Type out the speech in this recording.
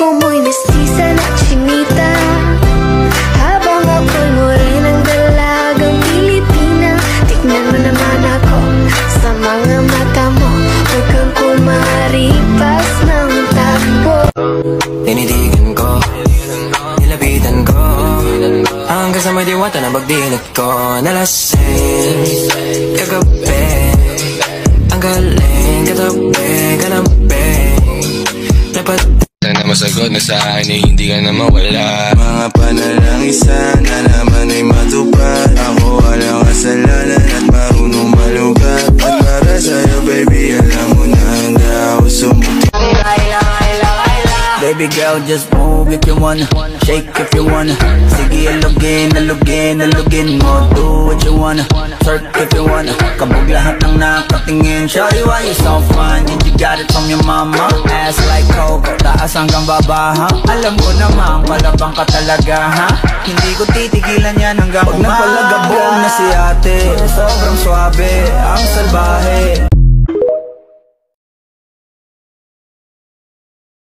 gwapo mo'y mestiza na chinita, habang ako'y morenang dalagang Pilipina. Tignan mo naman ako sa mga mata mo, huwag kang kumaripas ng takbo. Tinitigan ko, nilapitan ko, hanggang sa may diwata na pagdilat ko. Nalasing kagabi, ang galing katabi, kanaping dapat sana masagot na sa akin ay hindi ka na mawala. Mga panalangin sana naman ay matupad. Ako walang kasalanan at marunong malugat. At para sa'yo baby, alam mo na handa ako sumuti. Baby girl, just move if you wanna, shake if you wanna. Sige, alugin mo, do what you wanna, twerk if you wanna. Kabog lahat ng nakatingin. Shawty, why you so fine? Did you got it from your mama? Ass like Coco, taas hanggang baba, ha? Alam ko naman, palabang ka talaga, ha? Hindi ko titigilan yan hanggang umaga. Pag napalagabog na si ate, sobrang swabe, ang salbahe.